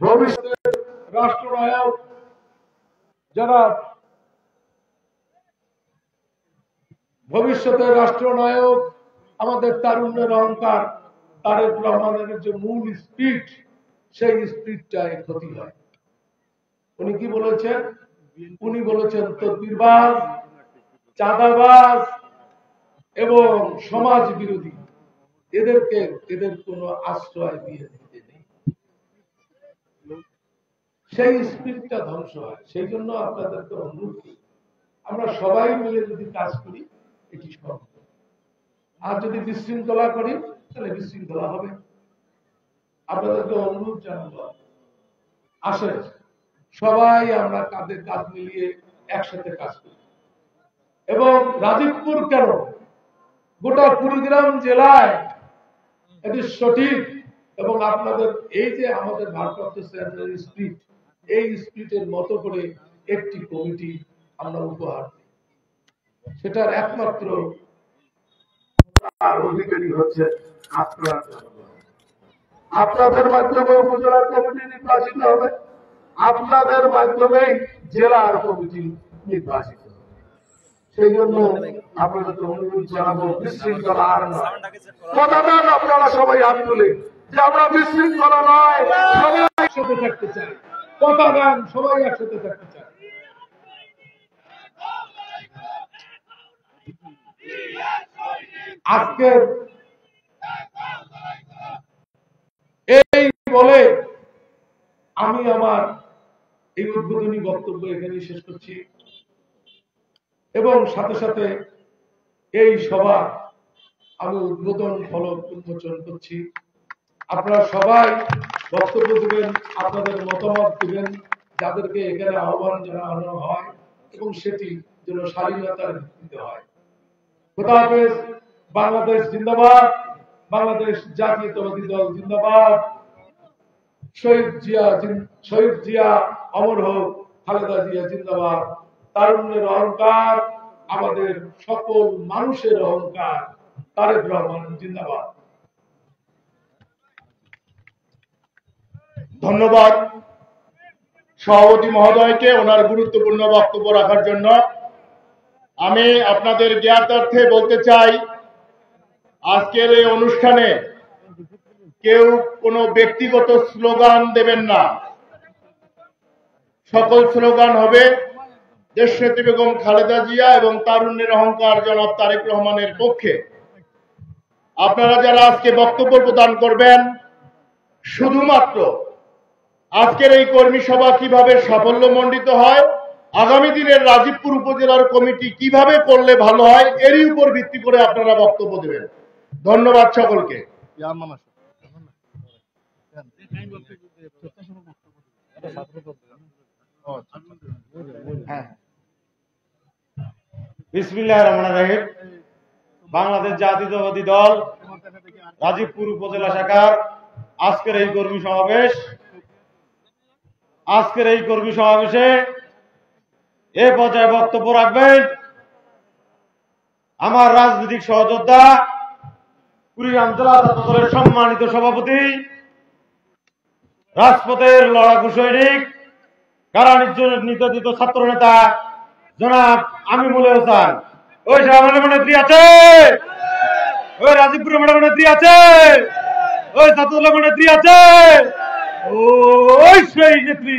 ভবিষ্যতের রাষ্ট্রনায়ক যারা ভবিষ্যতের রাষ্ট্রনায়ক আমাদের তারুণ্যের অহংকার তারেক রহমানের যে মূল স্পিরিট, সেই স্পিরিটটায় ক্ষতি হয়। উনি কি বলেছেন? উনি বলেছেন তদবিরবাজ, চাঁদাবাজ এবং সমাজ বিরোধী এদের কোনো আশ্রয় দিয়ে দিতে নেই। সেই স্পিরিটটা ধ্বংস হয়। সেই জন্য আপনাদেরকে অনুরোধ করি, আমরা সবাই মিলে যদি কাজ করি এটি সম্ভব। আর যদি বিশৃঙ্খলা করি তাহলে বিশৃঙ্খলা হবে। আপনাদেরকে অনুরোধ জানাবো, আসেন সবাই আমরা কাঁধে কাঁধ মিলিয়ে একসাথে কাজ করি। এবং রাজীবপুর কেন, গোটা কুড়িগ্রাম জেলায় এটি সঠিক। এবং আপনাদের এই যে আমাদের ভারপ্রাপ্ত চেয়ারম্যানের স্পিরিট, এই স্পিরিটের মতো করে একটি কমিটি আমরা উপহার দিই। সেটার একমাত্র অধিকারী হচ্ছে আপনারা। আপনাদের মাধ্যমে উপজেলার কমিটি নির্বাচিত হবে, আপনাদের মাধ্যমে জেলার কমিটি নির্বাচিত হবে। সেই জন্য আপনাদেরকে অনুরোধ জানাবো, বিশৃঙ্খলা আর নয়। কথা দেন আপনারা সবাই হাত তুলে যে আমরা বিশৃঙ্খলা নয়, সবাই একসাথে থাকতে চাই। কথা দেন সবাই একসাথে থাকতে চাই। আজকের এই বলে আমি আমার এই উদ্বোধনী বক্তব্য এখানে শেষ করছি এবং সাথে সাথে এই সভা আমি উদ্বোধন ফলক উন্মোচন করছি। আপনারা সবাই বক্তব্য দিবেন, আপনাদের মতামত দিবেন, যাদেরকে এখানে আহ্বান জানানো হয় এবং সেটি যেন স্বাধীনতার ভিত্তিতে হয়। খোদা হাফেজ। বাংলাদেশ জিন্দাবাদ, বাংলাদেশ জাতীয়তাবাদী দল জিন্দাবাদ। শহীদ জিয়া অমর হোক, খালেদা জিয়া জিন্দাবাদ। তারুণ্যের অহংকার, আমাদের সকল মানুষের অহংকার, তারেক রহমান জিন্দাবাদ। ধন্যবাদ সভাপতি মহোদয়কে ওনার গুরুত্বপূর্ণ বক্তব্য রাখার জন্য। আমি আপনাদের জ্ঞাতার্থে বলতে চাই, আজকের এই অনুষ্ঠানে কেউ কোনো ব্যক্তিগত স্লোগান দেবেন না। সকল স্লোগান হবে দেশনেত্রী বেগম খালেদা জিয়া এবং তারুণ্যের অহংকার জনাব তারেক রহমানের পক্ষে। আপনারা যারা আজকে বক্তব্য প্রদান করবেন, শুধুমাত্র আজকের এই কর্মী সভা কিভাবে সাফল্যমণ্ডিত হয়, আগামী দিনের রাজীবপুর উপজেলার কমিটি কিভাবে করলে ভালো হয়, এরই উপর ভিত্তি করে আপনারা বক্তব্য দেবেন। ধন্যবাদ সকলকে। বিসমিল্লাহির রহমানির রহিম। বাংলাদেশ জাতীয়তাবাদী দল রাজীবপুর উপজেলা শাখার আজকের এই কর্মী সমাবেশে এ পর্যায়ে বক্তব্য রাখবেন আমার রাজনৈতিক সহযোদ্ধা, কুড়িগ্রাম জেলা ছাত্র দলের সম্মানিত সভাপতি, রাজপথের লড়াকু সৈনিক, কারা নির্যাতিত ছাত্র নেতা জনাব আমিমুল হোসেন। ওই আমাদের নেত্রী আছে, ওই রাজীবপুরের ম্যাডাম নেত্রী আছে, ওই ছাত্রদলের নেত্রী আছে, ওই সেই নেত্রী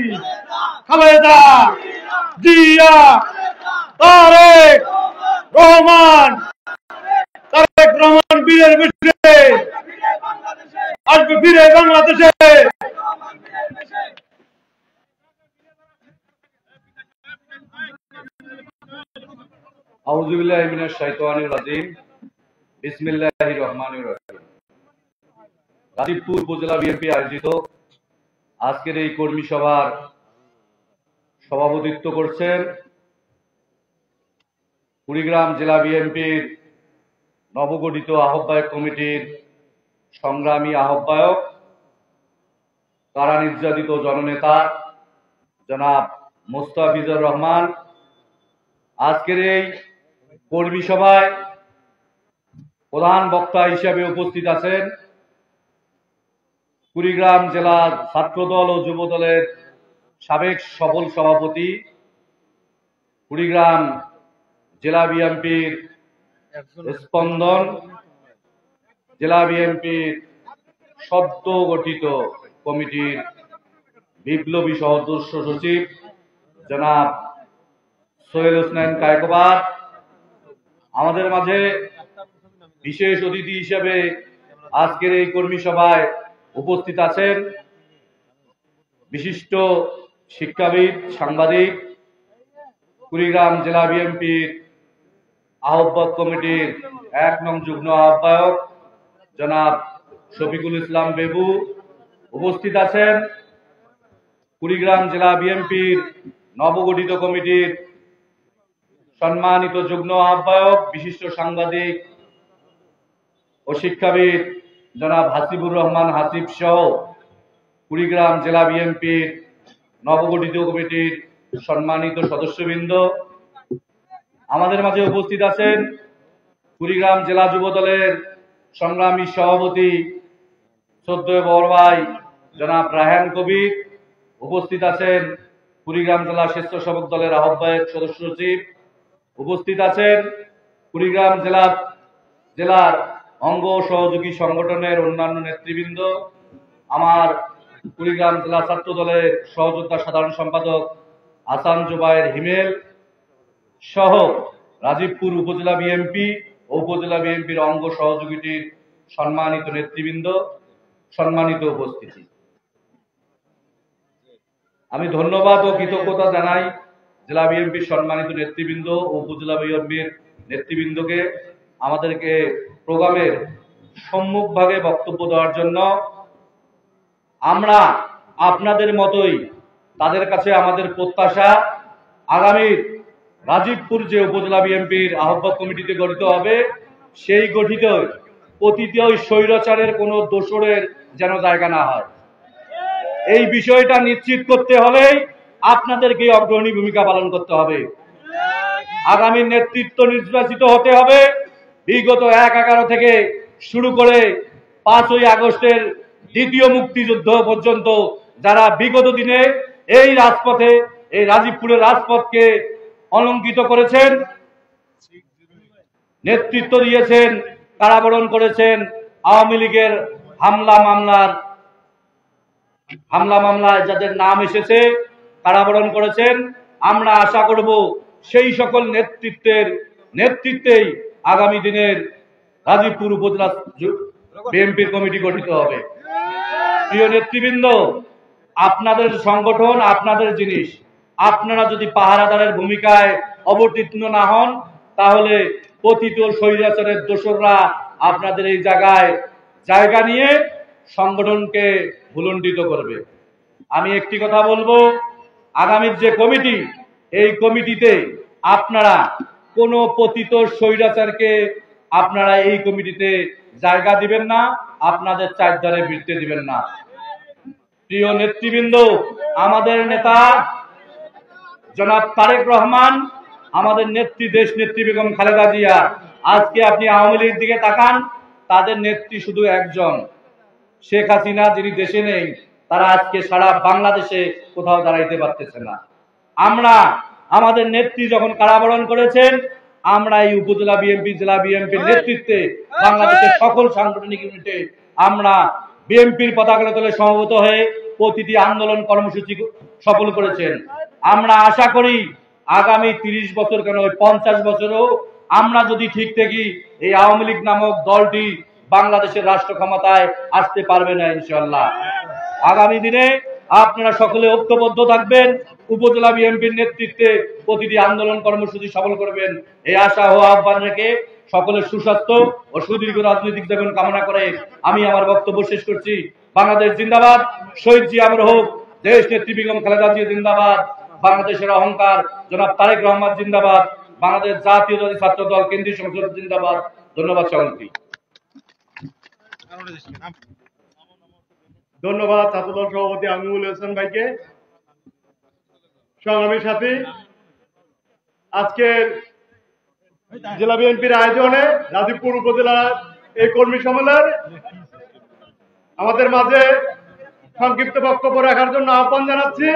খালেদা জিয়া তারেক রহমান। তারেক রহমান বীরের বেশে আসবে ফিরে বাংলাদেশে। আউযু বিল্লাহি মিনাশ শাইতানির রাজিম। বিসমিল্লাহির রহমানির রহিম। রাজীবপুর উপজেলা বিএনপি আয়োজিত আজকের এই কর্মী সভার সভাপতিত্ব করছেন কুড়িগ্রাম জেলা বিএনপির নবগঠিত আহ্বায়ক কমিটির সংগ্রামী আহ্বায়ক, কারা নির্যাতিত জননেতা জনাব মোস্তাফিজুর রহমান। আজকের এই কর্মী সভায় প্রধান বক্তা হিসেবে উপস্থিত আছেন কুড়িগ্রাম জেলা ছাত্রদল ও যুবদলের সাবেক সফল সভাপতি, কুড়িগ্রাম জেলা বিএনপির স্পন্দন, জেলা বিএনপির সদ্য গঠিত কমিটির বিপ্লবী সদস্য সচিব জনাব সোহেল হোসেন কায়কোবাদ, আমাদের মাঝে বিশেষ অতিথি হিসেবে আজকের এই কর্মী সভায় উপস্থিত আছেন বিশিষ্ট শিক্ষাবিদ, সাংবাদিক, কুড়িগ্রাম জেলা বিএনপির আহ্বায়ক কমিটির 1 নং যুগ্ম আহ্বায়ক জনাব শফিকুল ইসলাম বেবু, উপস্থিত আছেন কুড়িগ্রাম জেলা বিএনপির নবগঠিত কমিটির সম্মানিত যুগ্ম আহ্বায়ক, বিশিষ্ট সাংবাদিক ও শিক্ষাবিদ জনাব হাসিবুর রহমান হাসিব সহ কুড়িগ্রাম জেলা বিএনপির নবগঠিত কমিটির সম্মানিত সদস্যবৃন্দ, আমাদের মাঝে উপস্থিত আছেন কুড়িগ্রাম জেলা যুবদলের সংগ্রামী সভাপতি শ্রদ্ধেয় বড় ভাই জনাব রায়হান কবির, উপস্থিত আছেন কুড়িগ্রাম জেলা স্বেচ্ছাসেবক দলের আহ্বায়ক সদস্য সচিব, উপস্থিত আছেন কুড়িগ্রাম জেলার অঙ্গ সহযোগী সংগঠনের অন্যান্য নেতৃবৃন্দ, আমার কুড়িগ্রাম জেলা ছাত্র দলের সহযোদ্ধা সাধারণ সম্পাদক হাসান জুবায়ের হিমেল সহ রাজীবপুর উপজেলা বিএনপি ও উপজেলা বিএনপির অঙ্গ সহযোগীটির সম্মানিত নেতৃবৃন্দ, সম্মানিত উপস্থিতি, আমি ধন্যবাদ ও কৃতজ্ঞতা জানাই জেলা বিএনপির সম্মানিত নেতৃবৃন্দ ও উপজেলা বিএনপির নেতৃবৃন্দকে আমাদেরকে প্রোগ্রামের সম্মুখভাগে বক্তব্য দেওয়ার জন্য। আমরা আপনাদের মতোই তাদের কাছে আমাদের প্রত্যাশা, আগামী রাজীবপুর যে উপজেলা বিএনপির আহ্বায়ক কমিটিতে গঠিত হবে, সেই গঠিত প্রতিটি স্বৈরাচারের কোনো দোসরের যেন জায়গা না হয়। এই বিষয়টা নিশ্চিত করতে হলেই আপনাদেরকে অগ্রণী ভূমিকা পালন করতে হবে। আগামী নেতৃত্ব নির্বাচিত হতে হবে। বিগত 1/11 থেকে শুরু করে 5ই আগস্টের দ্বিতীয় মুক্তিযুদ্ধ পর্যন্ত যারা বিগত দিনে এই রাজপথে, এই রাজীবপুরের রাজপথকে অলঙ্কিত করেছেন, নেতৃত্ব দিয়েছেন, কারাবরণ করেছেন, আওয়ামী লীগের হামলা মামলায় যাদের নাম এসেছে কারাবরণ করেছেন, আমরা আশা করব সেই সকল নেতৃত্বেই আগামী দিনের রাজীবপুর উপজেলা বিএনপির কমিটি গঠিত হবে। প্রিয় নেতৃবৃন্দ, আপনাদের সংগঠন আপনাদের জিনিস, আপনারা যদি পাহারাদারের ভূমিকায় অবতীর্ণ না হন, তাহলে পতিত স্বৈরাচারের দোসররা আপনাদের এই জায়গা নিয়ে সংগঠনকে ভুলণ্ডিত করবে। আমি একটি কথা বলবো, আগামীর যে কমিটি, এই কমিটিতে আপনারা কোনো পতিত স্বৈরাচারকে আপনারা এই কমিটিতে জায়গা দিবেন না, আপনাদের চারধারে ভিড়তে দিবেন না। প্রিয় নেতৃবৃন্দ, আমাদের নেতা জনাব তারেক রহমান, আমাদের নেত্রী দেশ নেত্রী বেগম খালেদা জিয়া, আজকে আপনি আওয়ামী লীগের দিকে তাকান, তাদের নেত্রী শুধু একজন, শেখ হাসিনা, যিনি দেশে নেই। তারা আজকে সারা বাংলাদেশে কোথাও দাঁড়াইতে পারতেছে না। আমরা আমাদের নেত্রী যখন কারাবরণ করেছেন, আমরা এই উপজেলা বিএনপি, জেলা বিএনপির নেতৃত্বে বাংলাদেশের সকল সাংগঠনিক ইউনিটে আমরা বিএনপির পতাকা তলে সমবেত হয়ে প্রতিটি আন্দোলন কর্মসূচি সফল করেছেন। আমরা আশা করি আগামী 30 বছর কেন 50 বছরও আমরা যদি ঠিক থাকি, এই আওয়ামী লীগ নামক দলটি বাংলাদেশের রাষ্ট্র ক্ষমতায় আসতে পারবে না ইনশাআল্লাহ। আগামী দিনে আপনারা সকলে ঐক্যবদ্ধ থাকবেন, উপজেলা বিএনপির নেতৃত্বে প্রতিটি আন্দোলন কর্মসূচি সফল করবেন, এই আশা ও আহ্বান রেখে সকলের সুস্বাস্থ্য ও সুদীর্ঘ রাজনৈতিক জীবন কামনা করে আমি আমার বক্তব্য শেষ করছি। বাংলাদেশ জিন্দাবাদ, শহীদ জিয়া অমর হোক, দেশ নেত্রী বেগম খালেদা জিয়া জিন্দাবাদ, বাংলাদেশের অহংকার জনাব তারেক রহমান জিন্দাবাদ, বাংলাদেশ জাতীয়তাবাদী ছাত্র দল কেন্দ্রীয় সংসদ জিন্দাবাদ। ধন্যবাদ সকলকে। ধন্যবাদ ছাত্রদল সভাপতি আমিনুল হোসেন ভাইকে। সংগ্রামী সাথী, আজকের জেলা বিএনপির আয়োজনে রাজীবপুর উপজেলার এই কর্মী সম্মেলন আমাদের মাঝে সংক্ষিপ্ত বক্তব্য রাখার জন্য আহ্বান জানাচ্ছি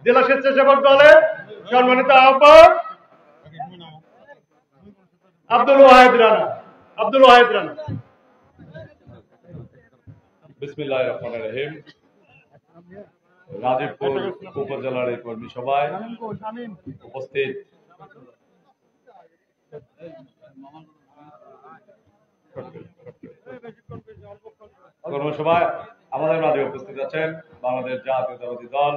জেলা স্বেচ্ছাসেবক দলের সম্মানিত আহ্বায়ক আব্দুল ওয়াহিদ রানা। বিসমিল্লাহির রহমানির রহিম। রাজীবপুর উপজেলার এই কর্মী সভায় উপস্থিত কর্মসভায় আমাদের মাঝে উপস্থিত আছেন বাংলাদেশ জাতীয়তাবাদী দল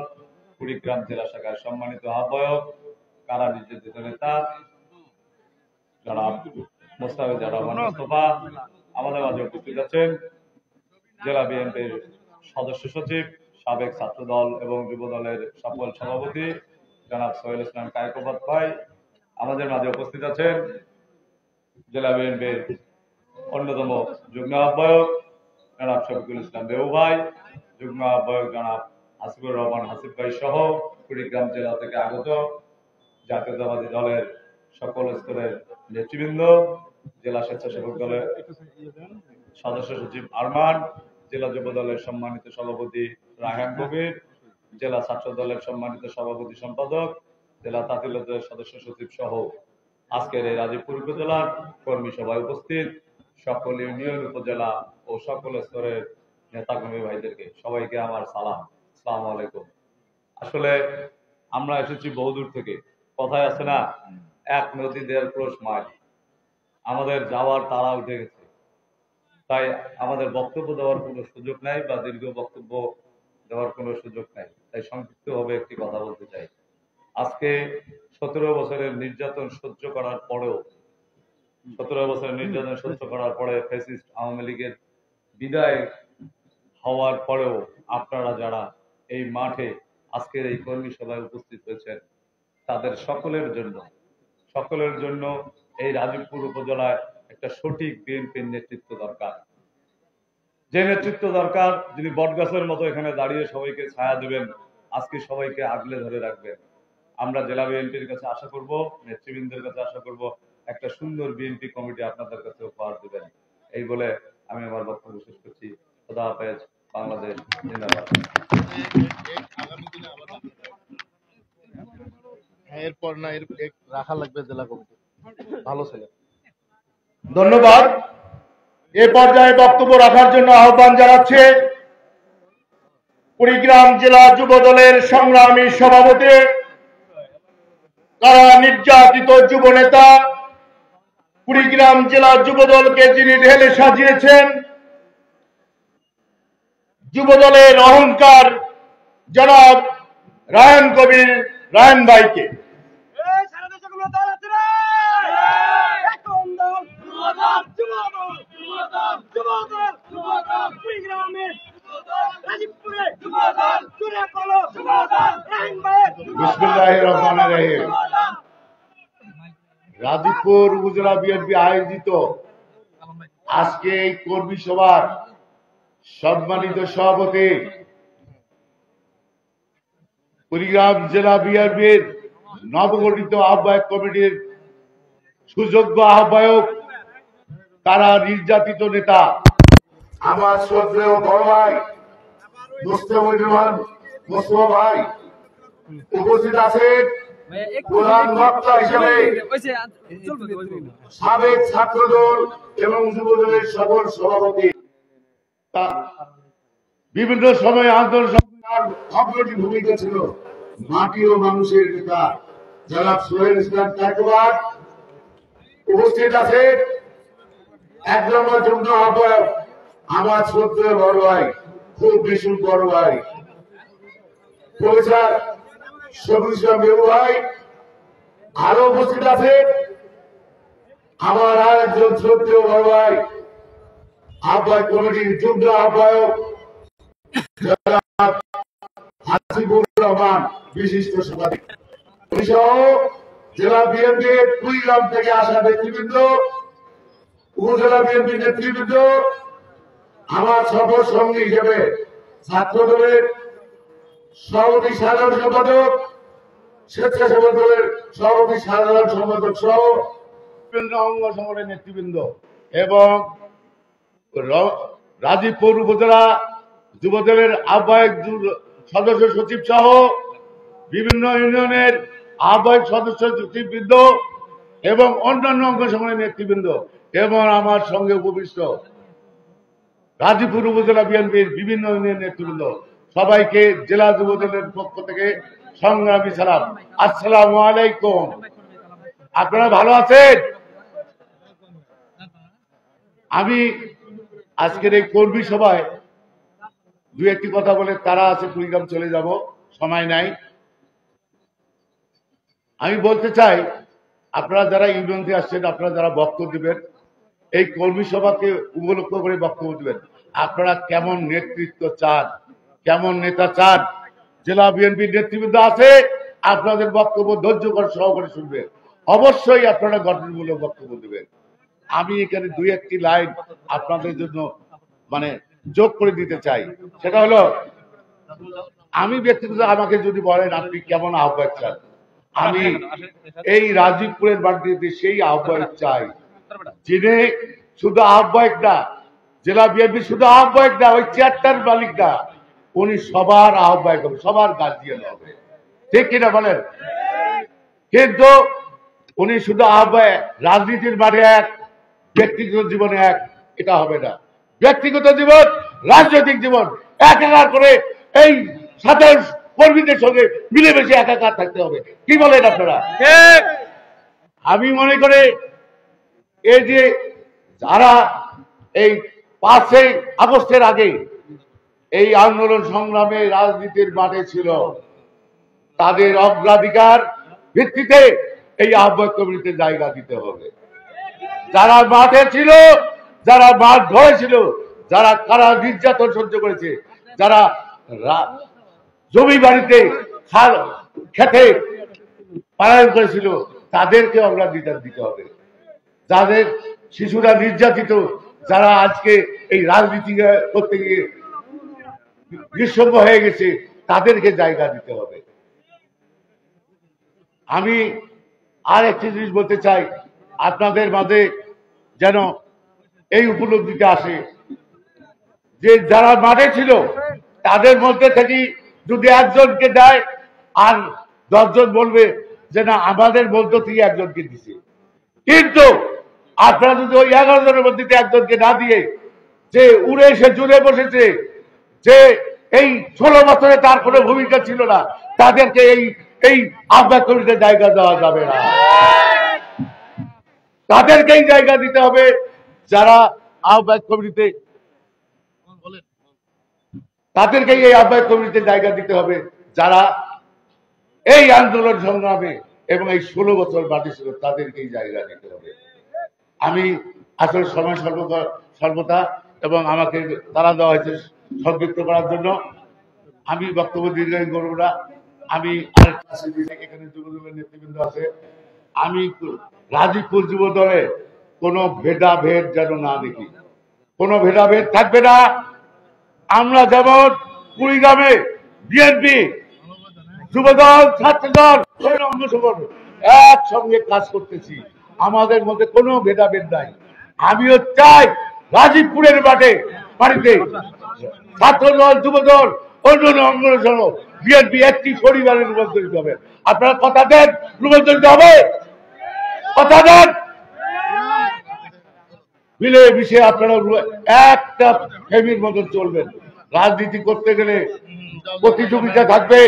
কুড়িগ্রাম জেলা শাখার সম্মানিত আহ্বায়ক, কারা নির্যাতিত নেতা জনাব মোস্তাফিজুর রহমান মোস্তফা। আমাদের মাঝে উপস্থিত আছেন জেলা বিএনপির সদস্য সচিব, সাবেক ছাত্র দল এবং যুব দলের সফল সভাপতি জনাব সোহেল ইসলাম কায়কোবাদ ভাই। আমাদের মাঝে উপস্থিত আছেন জেলা বিএনপির অন্যতম যুগ্ম আহ্বায়ক জনাব শফিকুল ইসলাম দেবু ভাই, যুগ্ম আহ্বায়ক জনাব হাসিবুর রহমান হাসিব ভাই সহ কুড়িগ্রাম জেলা থেকে আগত জাতীয়তাবাদী দলের সকল স্তরের নেতৃবৃন্দ, জেলা স্বেচ্ছাসেবক দলের সদস্য সচিব আরমান, জেলা যুব দলের সম্মানিত সভাপতি রায়হান কবির, জেলা ছাত্র দলের সম্মানিত সভাপতি সম্পাদক, জেলা তাঁতিল দলের সদস্য সচিব সহ আজকের এই রাজীবপুর উপজেলার কর্মী সভায় উপস্থিত সকল ইউনিয়ন, উপজেলা ও সকল স্তরের নেতাকর্মী ভাইদেরকে সবাইকে আমার সালাম, আসসালামু আলাইকুম। আসলে আমরা এসেছি বহুদূর থেকে, কথায় আছে না, এক নদী দেড় ক্রোশ মাইল। আমাদের যাওয়ার তাড়া উঠে গেছে, তাই আমাদের বক্তব্য দেওয়ার কোনো সুযোগ নাই বা দীর্ঘ বক্তব্য দেওয়ার কোনো সুযোগ নাই। তাই সংক্ষিপ্তভাবে একটি কথা বলতে চাই। আজকে 17 বছরের নির্যাতন সহ্য করার পরেও, 17 বছরের নির্যাতন সহ্য করার পরে ফ্যাসিস্ট আওয়ামী লীগের বিদায় হওয়ার পরেও আপনারা যারা এই মাঠে আজকের এই কর্মী সভায় উপস্থিত হয়েছেন, তাদের সকলের জন্য এই রাজীবপুর উপজেলায় একটা সঠিক বিএনপির নেতৃত্ব দরকার। যে নেতৃত্ব দরকার, যিনি বটগাছের মতো এখানে দাঁড়িয়ে সবাইকে ছায়া দেবেন, আজকে সবাইকে আগলে ধরে রাখবেন। আমরা জেলা বিএনপির কাছে আশা করব, নেতৃবৃন্দের কাছে আশা করব একটা সুন্দর বিএনপি কমিটি আপনাদের কাছে উপহার দেবেন। এই বলে আমি আমার বক্তব্য শেষ করছি। খোদা হাফেজ। বাংলাদেশ জিন্দাবাদ। এরপর না রাখা লাগবে জেলা কমিটি, ভালো ছেলে। ধন্যবাদ। এ পর্যায়ে বক্তব্য রাখার জন্য আহ্বান জানাচ্ছে কুড়িগ্রাম জেলা যুব দলের সংগ্রামী সভাপতি, কারা নির্যাতিত যুব নেতা, কুড়িগ্রাম জেলা যুব দলকে যিনি ঢেলে সাজিয়েছেন, যুব দলের অহংকার জনাব রায়হান কবির রায়হান ভাইকে। বিসমিল্লাহির রহমানির রহিম। রাজীবপুর উপজেলা বিএনপি আয়োজিত আজকে এই কর্মী সভার সম্মানিত সভাপতি, কুড়িগ্রাম জেলা বিএনপির নবগঠিত আহ্বায়ক কমিটির সুযোগ্য আহ্বায়ক, তারা নির্যাতিত নেতা আমার শ্রদ্ধেয় বড় ভাই মোস্তফা ভাই উপস্থিত আছেন। প্রধান বক্তা হিসেবে সাবেক ছাত্রদল এবং যুবদলের সকল সভাপতি, বিভিন্ন সময় আন্দোলন সংগ্রামের অগ্রণী ভূমিকা ছিল মাটি ও মানুষের নেতা জনাব সোহেল ইসলাম কায়কোবাদ উপস্থিত আছেন। 1 নম্বর যুগ্ম আহ্বায়ক আমার শ্রদ্ধেয় বড় ভাই, খুব বেশি বড় ভাই প্রফেসর শফিকুল ইসলাম দেবু ভাই। আরো উপস্থিত আছেন আমার আরেকজন শ্রদ্ধেয় বড় ভাই, আহ্বায়ক কমিটির যুগ্ম আহ্বায়ক জনাব হাসিবুর রহমান, বিশিষ্ট সাংবাদিক সহ জেলা বিএনপির কুড়িগ্রাম থেকে আসা নেতৃবৃন্দ, উপজেলা বিএনপির নেতৃবৃন্দ, আমার সফর সঙ্গী হিসেবে ছাত্র দলের সভাপতি সাধারণ সম্পাদক, স্বেচ্ছাসেবক দলের সভাপতি সাধারণ সম্পাদক সহ বিভিন্ন অঙ্গ সংগঠনের নেতৃবৃন্দ এবং রাজীবপুর উপজেলা যুবদলের আহ্বায়ক সদস্য সচিব সহ বিভিন্ন ইউনিয়নের আহ্বায়ক সদস্য সচিববৃন্দ এবং অন্যান্য অঙ্গ সংগঠনের নেতৃবৃন্দ এবং আমার সঙ্গে উপবিষ্ট গাজীপুর উপজেলা বিএনপির বিভিন্ন ইউনিয়ন নেতৃবৃন্দ, সবাইকে জেলা যুবদলের পক্ষ থেকে সংগ্রামী সালাম। আসসালামু আলাইকুম। আপনারা ভালো আছেন? আমি আজকের এই কর্মী সভায় দু একটি কথা বলে তারা আছে কুড়িগ্রাম চলে যাব, সময় নাই। আমি বলতে চাই, আপনারা যারা ইউনিয়ন থেকে আসছেন, আপনারা যারা বক্তব্য দিবেন, এই কর্মী সভাকে উপলক্ষ করে বক্তব্য দিবেন। আপনারা কেমন নেতৃত্ব চান, কেমন নেতা চান? জেলা বিএনপির নেতৃবৃন্দ আছে, আপনাদের বক্তব্য ধৈর্য করে সহকারে শুনবেন। অবশ্যই আপনারা গঠনমূলক বক্তব্য দেবেন। আমি এখানে দুই একটি লাইন আপনাদের জন্য যোগ করে দিতে চাই। সেটা হলো, আমি ব্যক্তিগত আমাকে যদি বলেন আপনি কেমন আহ্বায়ক চান, আমি এই রাজীবপুরের বাড়িতে সেই আহ্বায়ক চাই যিনি শুধু আহ্বায়ক না, জেলা বিএনপি শুধু আহ্বায়ক না, ওই চেয়ারটার মালিক না, উনি সবার আহ্বায়ক হবে, সবার গার্জিয়ান হবে, ঠিক কিনা বলেন? কিন্তু উনি শুধু আহ্বায়ক, রাজনীতির মাঠে এক, ব্যক্তিগত জীবনে এক, এটা হবে না। ব্যক্তিগত জীবন, রাজনৈতিক জীবন একাকার করে এই সাধারণ কর্মীদের সঙ্গে মিলেমিশে একাকার থাকতে হবে। কি বলেন আপনারা? আমি মনে করি এই যে যারা এই 5ই আগস্টের আগে এই আন্দোলন সংগ্রামে রাজনীতির মাঠে ছিল, তাদের অগ্রাধিকার ভিত্তিতে এই আহ্বায়ক কমিটিতে জায়গা দিতে হবে। যারা মাঠে ছিল, যারা মাঠ ধরেছিল, যারা কারা নির্যাতন সহ্য করেছে, যারা জমি বাড়িতে খেতে পালন করেছিল, তাদেরকে অগ্রাধিকার দিতে হবে। যাদের শিশুরা নির্যাতিত, যারা আজকে এই রাজনীতি করতে গিয়ে নিঃসঙ্গ হয়ে গেছে, তাদেরকে জায়গা দিতে হবে। আমি আর একটি জিনিস বলতে চাই, আপনাদের মাঝে যেন এই উপলব্ধিটা আসে যে যারা মাঠে ছিল তাদের মধ্যে থেকে যদি একজনকে দেয় আর 10 জন বলবে যে না আমাদের মধ্য থেকে একজনকে দিছে। কিন্তু আপনারা যদি ওই 11 জনের মধ্যে একজনকে না দিয়ে যে উড়ে এসে জুড়ে বসেছে, যে এই 16 বছরে তার কোনো ভূমিকা ছিল না, তাদেরকে এই আহ্বায়ক কমিটিতে জায়গা দেওয়া যাবে না। তাদেরকেই জায়গা দিতে হবে যারা আহ্বায়ক কমিটিতে, তাদেরকেই এই আহ্বায়ক কমিটিতে জায়গা দিতে হবে যারা এই আন্দোলন সংগ্রামে এবং এই 16 বছর বাদে ছিল, তাদেরকেই জায়গা দিতে হবে। আমি আসলে সময় স্বল্পতা এবং আমাকে তারা দেওয়া হয়েছে সংক্ষিপ্ত করার জন্য, আমি বক্তব্য দীর্ঘায়িত করব না। আমি এখানে যুবদলের নেতৃবৃন্দ আছে, আমি রাজীবপুর যুবদলে কোনো ভেদাভেদ যেন না দেখি, কোনো ভেদাভেদ থাকবে না। আমরা যেমন কুড়িগ্রামে বিএনপি, যুবদল, ছাত্রদল, অঙ্গ সংগঠন একসঙ্গে কাজ করতেছি, আমাদের মধ্যে কোনো ভেদাভেদ নাই। আমিও চাই রাজীবপুরের বাড়িতে ছাত্রদল, যুবদল, অন্যান্য অঙ্গ সংগঠন, বিএনপি একটি পরিবারের রূপান্তরিত হবে। আপনারা কথা দেন রূপান্তরিত হবে? কথা দেন? মিলে মিশে আপনারা একটা ফ্যামিলির মতন চলবেন। রাজনীতি করতে গেলে প্রতিযোগিতা থাকবে,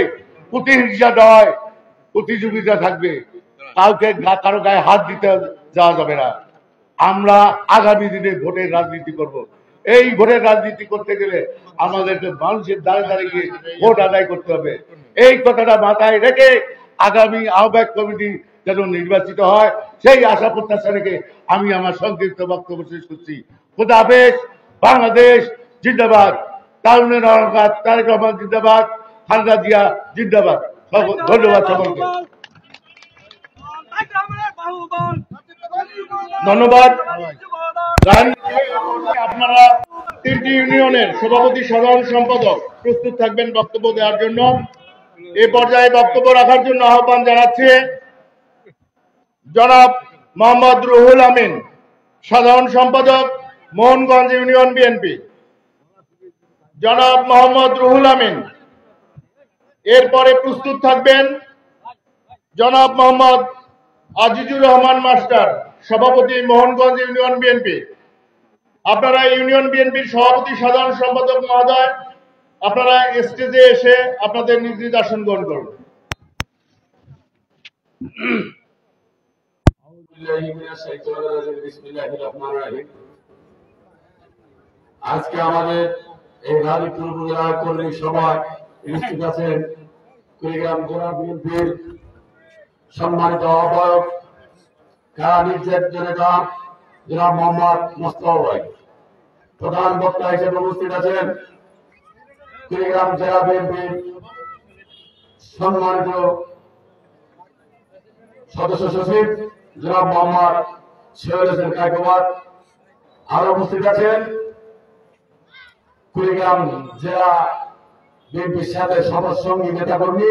প্রতিহিংসা নয়, প্রতিযোগিতা থাকবে। কাউকে কারো গায়ে হাত দিতে যাওয়া যাবে না। আমরা আগামী দিনে ভোটের রাজনীতি করব। এই ভোটের রাজনীতি করতে গেলে আমাদেরকে মানুষের দ্বারে দ্বারে গিয়ে ভোট আদায় করতে হবে। এই কথাটা মাথায় রেখে আগামী আহ্বায়ক কমিটি যেন নির্বাচিত হয়, সেই আশা প্রত্যাশা রেখে আমি আমার সংক্ষিপ্ত বক্তব্য শেষ করছি। খোদা হাফেজ। বাংলাদেশ জিন্দাবাদ। তারুণ্যের অহংকার তারেক রহমান জিন্দাবাদ। খালেদা জিয়া জিন্দাবাদ। ধন্যবাদ সকলকে। ধন্যবাদ। আপনারা 3টি ইউনিয়নের সভাপতি, সাধারণ সম্পাদক প্রস্তুত থাকবেন বক্তব্য দেওয়ার জন্য। এ পর্যায়ে বক্তব্য রাখার জন্য আহ্বান জানাচ্ছি জনাব মোহাম্মদ রুহুল আমিন, সাধারণ সম্পাদক, মোহনগঞ্জ ইউনিয়ন বিএনপি। জনাব মোহাম্মদ রুহুল আমিন। এরপরে প্রস্তুত থাকবেন জনাব মোহাম্মদ আজিজুর রহমান মাস্টার, সভাপতি মোহনগঞ্জ ইউনিয়ন বিএনপি। আপনারা ইউনিয়ন বিএনপির সভাপতি সাধারণ সম্পাদক মহোদয়, আপনারা স্টেজে এসে আপনাদের নিজ নিজ আসন গ্রহণ করুন। আজকে আমাদের এই গাজীপুর উপজেলা কর্মী সভায় উপস্থিত আছেন কুড়িগ্রাম জেলা বিএনপির সম্মানিত আহ্বায়ক কারা নির্যাতিত নেতা জনাব মোহাম্মদ মোস্তফা ভাই। প্রধান বক্তা হিসেবে উপস্থিত আছেন কুড়িগ্রাম জেলা বিএনপির সম্মানিত সদস্য সচিব জনাব মোহাম্মদ শহীদ হোসেন কায়কোবাদ। আরো উপস্থিত আছেন কুড়িগ্রাম জেলা বিএনপির সাথে সঙ্গী নেতাকর্মী।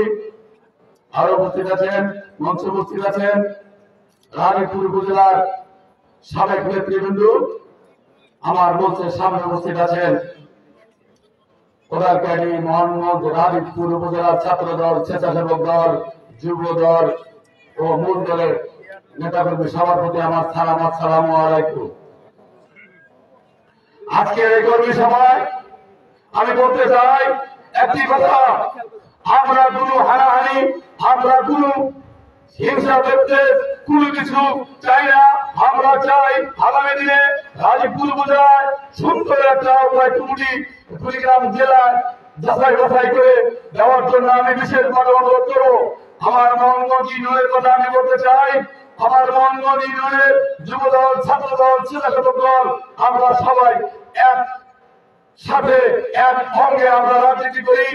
আরো উপস্থিত আছেন মঞ্চে উপস্থিত আছেন গাজীপুর উপজেলার সাবেক নেতৃবৃন্দ। আমার মঞ্চের সামনে উপস্থিত আছেন কোদালকাটি মোহনগঞ্জ গাজীপুর উপজেলার ছাত্র দল, স্বেচ্ছাসেবক দল, যুব দল ও মূল দলের নেতাকর্মী সবার প্রতি আমার সালাম, আসসালামু আলাইকুম। আজকের এই কর্মী সভায় আমি বলতে চাই একটি কথা, আমরা কোনো হানাহানি, আমরা কোনো হিংসা দেখতে কোনো কিছু চাই না। আমরা চাই আগামী দিনে গাজীপুর উপজেলায় সুন্দর একটা কমিটি কুড়িগ্রাম জেলায় যাচাই বাছাই করে দেওয়ার জন্য আমি বিশেষভাবে অনুরোধ করবো। আমার মোহনগঞ্জ ইউনিয়নের কথা আমি বলতে চাই, আমার মোহনগঞ্জ ইউনিয়নের যুব দল, ছাত্র দল, স্বেচ্ছাসেবক দল, আমরা সবাই এক সাথে এক অঙ্গে আমরা রাজনীতি করি,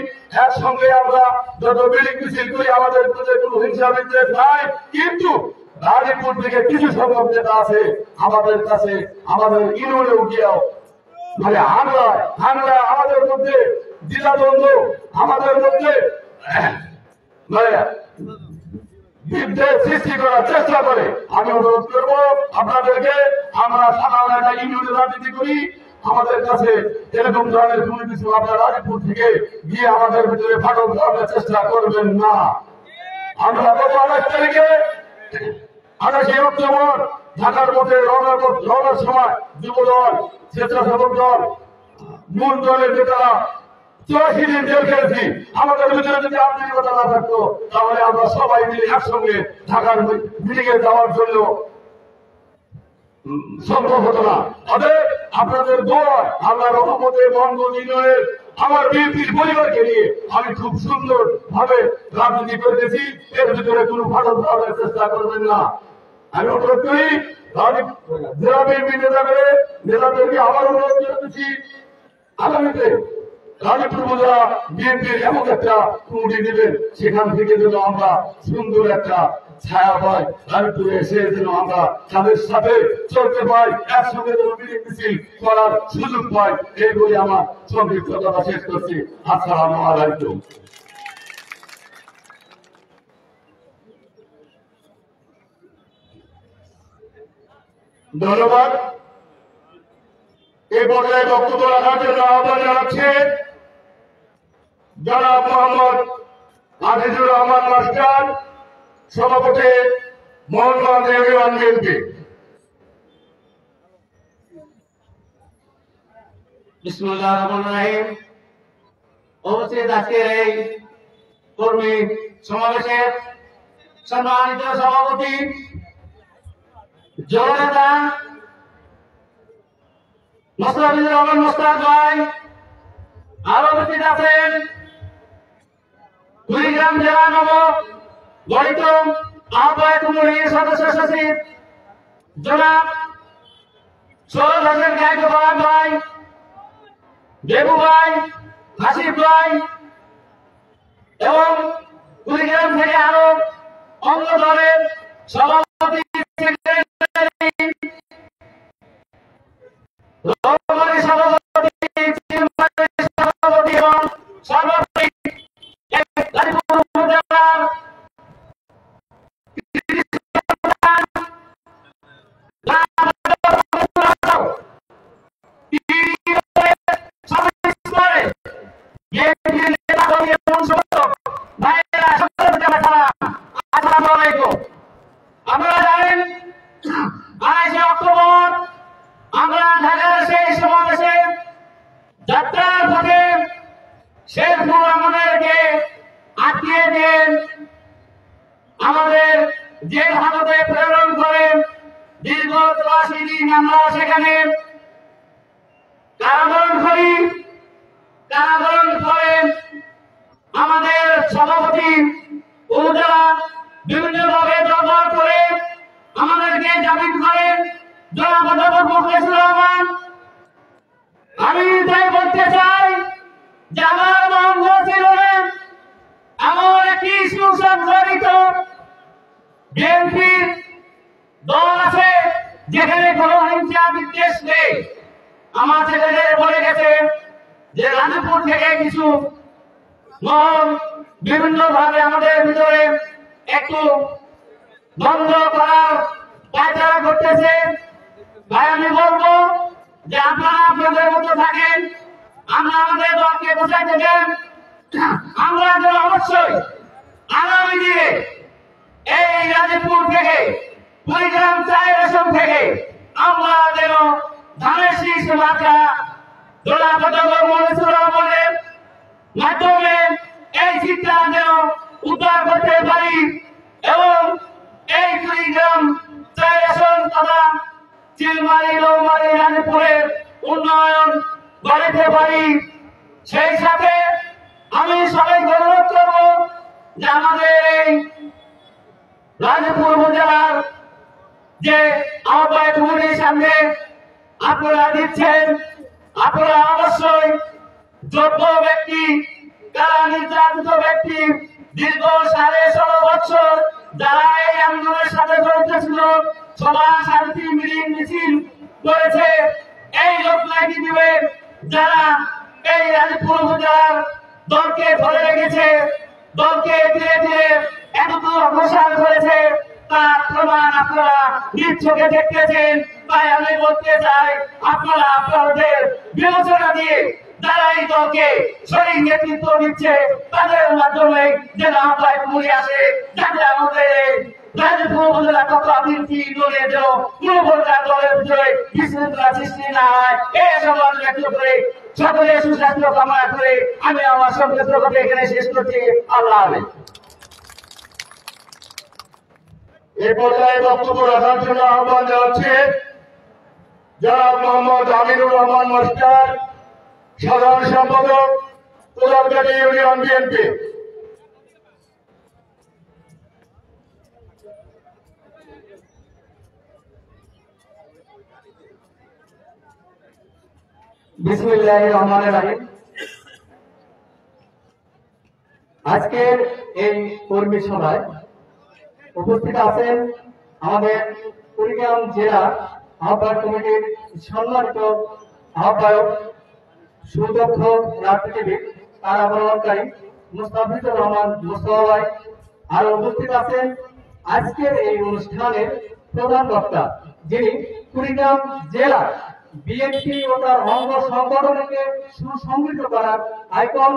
একসঙ্গে আমরা যত মিলিং মিছিল করি, আমাদের মধ্যে কোনো হিংসা বিদ্বেষ নাই। কিন্তু গাজীপুর থেকে কিছু সংখ্যক নেতা আছে আমাদের কাছে, আমাদের ইউনিয়নে উঠিয়াও মানে হামলা আমাদের মধ্যে দ্বিধাদ্বন্দ্ব, আমাদের মধ্যে মানে বিদ্বেষ সৃষ্টি করার চেষ্টা করে। আমি অনুরোধ করবো আপনাদেরকে, আমরা সাধারণ একটা ইউনিয়নে রাজনীতি করি, আমাদের কাছে এরকম ধরনের কোন কিছু আপনার রাজীপুর থেকে গিয়ে আমাদের ভিতরে ফাটল ধরানোর চেষ্টা করবেন না। আমরা গত 28 তারিখে 28 অক্টোবর ঢাকার মধ্যে রওনার সময় যুব দল, স্বেচ্ছাসেবক দল, মূল দলের নেতারা 84 দিন জেল খেয়েছি। আমাদের ভিতরে যদি আন্তরিকতা না থাকতো তাহলে আমরা সবাই মিলে একসঙ্গে ঢাকার মিটিং এ যাওয়ার জন্য সম্ভব হতো না। অতএব আপনাদের দোয়া, আল্লাহর রহমতে মোহনগঞ্জ ইউনিয়নের আমার বিএনপির পরিবারকে নিয়ে আমি খুব সুন্দর ভাবে রাজনীতি করতেছি। এর ভিতরে কোনো ফাটল ধরানোর চেষ্টা করবেন না। আমি অনুরোধ করি জেলা বিএনপি নেতাদেরকে আবার অনুরোধ করতেছি, আগামীতে গাজীপুর উপজেলা বিএনপির এমন একটা কমিটি নেবেন, সেখান থেকে যেন আমরা সুন্দর একটা ছায়া পাই, গাজীপুরে এসে যেন আমরা তাদের সাথে চলতে পাই, একসঙ্গে যেন মিলিং মিছিল করার সুযোগ পাই। এই বলে আমার সংক্ষিপ্ত কথা শেষ করছি। আসসালামু আলাইকুম। ধন্যবাদ। এই পর্যায়ে বক্তব্য রাখার জন্য আহ্বান জানাচ্ছে জনাব মোহাম্মদ আজিজুর রহমান মাস্টার, সভাপতি মোহনগঞ্জ ইউনিয়ন বিএনপি। বিসমিল্লাহির রহমানির রহিম। উপস্থিত আজকের এই কর্মী সমাবেশের সম্মানিত সভাপতি, জননেতা মোস্তফা রহমান মোস্তাক ভাই, আরো উপস্থিত আছেন কুড়িগ্রাম জেলা নব গঠিত আহ্বায়ক কমিটির সদস্য সচিব জনাব শহীদ হোসেন কায়কোবাদ ভাই, দেবু ভাই, হাসিফ ভাই এবং কুড়িগ্রাম থেকে আরো অঙ্গ দলের সভাপতি, সেক্রেটারি, সভাপতি এবং সর্বোপরি গাজীপুর উপজেলার যে আমাদের জেল হাজতে প্রেরণ করেন, দীর্ঘ ৮৪ দিন আমরা সেখানে কারাবরণ করেন। আমাদের সভাপতি উপজেলা বিভিন্নভাবে দরবার করে আমাদেরকে জামিন করেন জনাব অধ্যাপক মুখলেসুর রহমান। আমি তাই বলতে চাই যে আমার মঙ্গ ছিল না, এমন একটি সুসংগঠিত বিএনপির দল আছে যেখানে কোনো হিংসা বিদ্বেষ নেই। আমার ছেলেদের বলে গেছে যে রানীপুর থেকে কিছু মহল বিভিন্ন ভাবে আমাদের ভিতরে একটু বন্ধ করার পায়তারা করতেছে। ভাই আমি বলবো যে আপনারা আপনাদের মতো থাকেন, আমরা আমাদের দলকে বোঝাইতে দেন। আমরা যেন অবশ্যই আগামী দিনে এই রাজীবপুর থেকে কুড়িগ্রাম ৪ আসন থেকে আমরা যেন ধানের শীষ মার্কা জনাব অধ্যাপক মুখলেসুর রহমানের মাধ্যমে এই চিন্তা যেন উদ্ধার করতে পারি এবং এই কুড়িগ্রাম ৪ আসন তথা চিলমারি, লৌমারি, রানীপুরের উন্নয়ন গড়াতে পারি। সেই সাথে আমি সবাইকে অনুরোধ করব যে আমাদের এই রাজীবপুর উপজেলার যে আহ্বায়ক কমিটির সামনে আপনারা দিচ্ছেন, আপনারা অবশ্যই যোগ্য ব্যক্তি, কারা নির্যাতিত ব্যক্তি, দীর্ঘ ১৬.৫ বছর যারা এই আন্দোলনের সাথে জড়িত ছিল, সভা শান্তি মিটিং মিছিল করেছে, এই লোকনাকি দিবে যারা এই রাজীবপুর উপজেলার দলকে ধরে রেখেছে, দলকে ধীরে ধীরে এতটুকু অগ্রসর করেছে, তার প্রমাণ আপনারা নিজ চোখে দেখতেছেন। তাই আমি বলতে চাই আপনারা আপনাদের বিবেচনা দিয়ে যারা এই দলকে সঠিক নেতৃত্ব দিচ্ছে তাদের মাধ্যমে যেন আহ্বায়ক মনে আসে, যাতে আমাদের এই রাজীবপুর উপজেলা তথা তিনটি দলের যেন কোনো প্রকার দলের ভিতরে বিশৃঙ্খলা সৃষ্টি না হয়। এই সমাজ ব্যক্ত করে সকলে সুস্বাস্থ্য কামনা করে আমি আমার সংক্ষিপ্ত কথা এখানে শেষ করছি। আল্লাহ হাফেজ। এই পর্যায়ে বক্তব্য রাখার জন্য আহ্বান জানাচ্ছে জনাব মোহাম্মদ আমিনুর রহমান মাস্টার, সাধারণ সম্পাদক কোলারঘাটি ইউনিয়ন বিএনপি। বিসমিল্লাহির রহমানির রহিম। আজকের এই কর্মী সভায় উপস্থিত আছেন আমাদের কুড়িগ্রাম জেলা আহ্বায়ক কমিটির সম্মানিত আহ্বায়ক, সুদক্ষ রাজনীতিবিদ, কারাবরণকারী মুস্তাফিজুর রহমান মুস্তফা ভাই। আর উপস্থিত আছেন আজকের এই অনুষ্ঠানের প্রধান বক্তা, যিনি কুড়িগ্রাম জেলা বিএনপি ও তার অঙ্গ সংগঠনকে সুসংগঠিত করার আইকন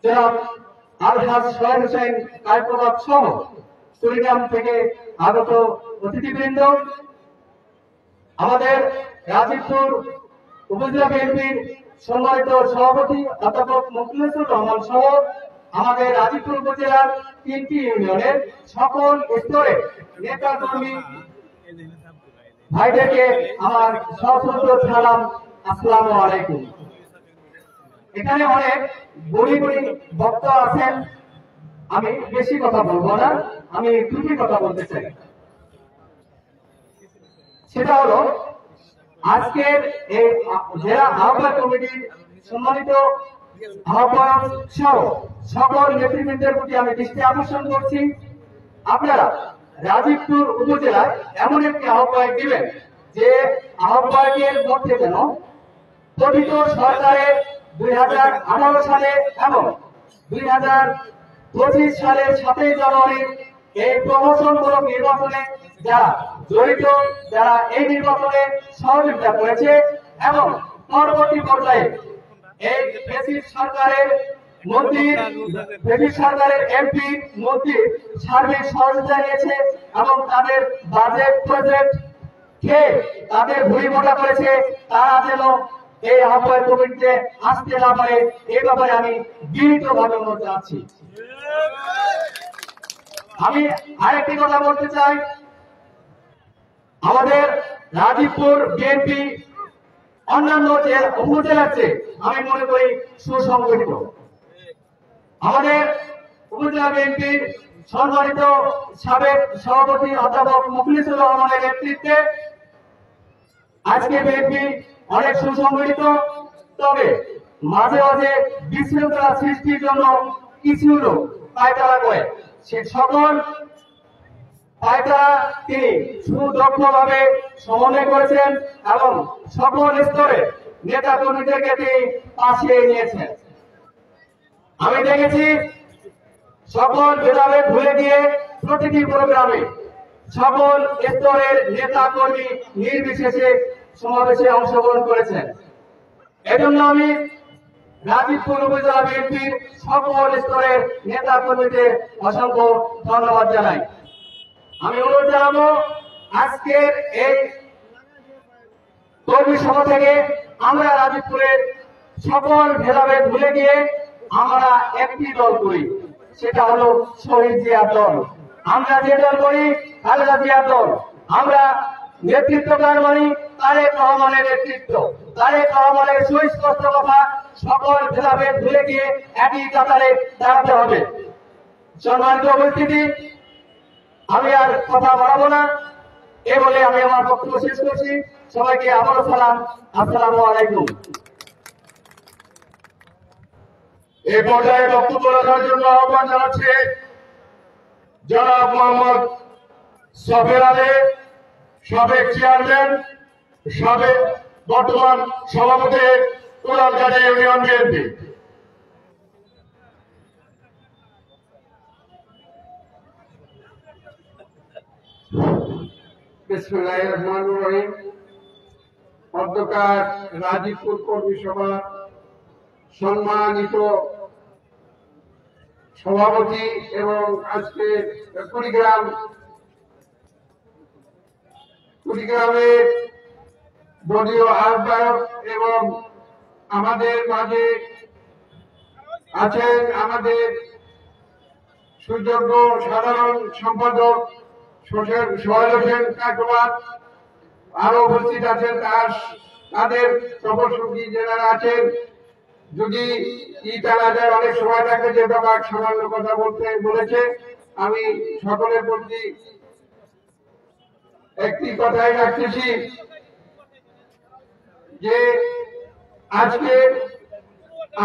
জনাব আলহাজ সোহেল হোসেন কায়কোবাদ সহ কুড়িগ্রাম থেকে আগত অতিথিবৃন্দ, আমাদের রাজীবপুর উপজেলা বিএনপির সম্মানিত সভাপতি অধ্যাপক মুখলেসুর রহমান সহ আমাদের রাজীবপুর উপজেলার 3টি ইউনিয়নের সকল স্তরের নেতা কর্মী ভাইদেরকে আমার সশ্রদ্ধ সালাম, আসসালামু আলাইকুম। এখানে অনেক বড়ি বক্তা আছেন, আমি বেশি কথা বলবো না, আমি দুটি কথা বলতে চাই। সেটা হলো আজকের এই জেলা আহ্বায়ক কমিটির সম্মানিত আহ্বায়ক সহ সকল নেতৃবৃন্দের প্রতি আমি দৃষ্টি আকর্ষণ করছি, আপনারা রাজীবপুর উপজেলায় এমন একটি আহ্বায়ক দিবেন যে আহ্বায়কের মধ্যে যেন গঠিত সরকারের 2018 সালে এবং 2025 সালের 7 জানুয়ারির এই প্রমোশনমূলক নির্বাচনে যারা জড়িত, যারা এই নির্বাচনে সহযোগিতা করেছে এবং পরবর্তী পর্যায়ে এই ফ্যাসিস্ট সরকারের এমপি মন্ত্রী সার্বিক সহযোগিতা নিয়েছে এবং তাদের বাজেট প্রজেক্ট খেয়ে তাদের ভুঁড়ি মোটা করেছে, তারা যেন এই আহ্বায়ক কমিটিতে আসতে না পারে এ ব্যাপারে আমি বিনীতভাবে অনুরোধ জানাচ্ছি। আমি আরেকটি কথা বলতে চাই, আমাদের রাজীবপুর বিএনপি অন্যান্য যে উপজেলার চেয়ে আমি মনে করি সুসংগঠিত। আমাদের উপজেলা বিএনপির সম্মানিত সাবেক সভাপতি অধ্যাপক মুখলিসুর রহমানের নেতৃত্বে আজকে বিএনপি অনেক সুসংগঠিত। তবে মাঝে মাঝে বিশৃঙ্খলা সৃষ্টির জন্য কিছু লোক পায়তারা করে, সে সকল পায়তারা তিনি সুদক্ষভাবে সমন্বয় করেছেন এবং সকল স্তরে নেতা কর্মীদেরকে তিনি পাশে নিয়েছেন। আমি দেখেছি সকল ভেদাভেদ ভুলে গিয়ে প্রতিটি প্রোগ্রামে সকল স্তরের নেতা কর্মী নির্বিশেষে সমাবেশে অংশগ্রহণ করেছেন। এজন্য আমি রাজীবপুর উপজেলা বিএনপির সকল স্তরের নেতা কর্মীদের অসংখ্য ধন্যবাদ জানাই। আমি অনুরোধ জানাবো আজকের এই কর্মী সভা থেকে আমরা রাজীবপুরের সকল ভেদাভেদ ভুলে গিয়ে আমরা একটি দল করি, সেটা হলো শহীদ জিয়া দল। আমরা যে দল করি খালেদা জিয়া দল। আমরা নেতৃত্বকার মানি তারেক রহমানের নেতৃত্ব। তারেক রহমানের সুস্পষ্ট কথা, সকল ভেদাভেদ ভুলে গিয়ে একই কাতারে দাঁড়াতে হবে। সম্মানিত উপস্থিতি, আমি আর কথা বাড়াবো না, এ বলে আমি আমার বক্তব্য শেষ করছি। সবাইকে আবারও সালাম, আসসালামু আলাইকুম। এই পর্যায়ে বক্তব্য রাখার জন্য আহ্বান জানাচ্ছে জনাব মোহাম্মদ সফের আলী, সাবেক চেয়ারম্যান, সাবেক বর্তমান সভাপতি কোলারঘাট ইউনিয়ন বিএনপি। বিসমিল্লাহির রহমানির রহিম। অধ্যকার রাজীবপুর কর্মী সভা সম্মানিত সভাপতি এবং আজকে কুড়িগ্রামের দলীয় আহ্বায়ক এবং আমাদের মাঝে আছেন আমাদের সুযোগ্য সাধারণ সম্পাদক সোহেল হোসেন কাকবাদ, আরো উপস্থিত আছেন তাদের সফরসঙ্গী যারা আছেন। যদি টানা যায় অনেক সময় থাকে, যে ব্যাপার সামান্য কথা বলেছে, আমি সকলের প্রতি একটি কথাই রাখতেছি যে আজকে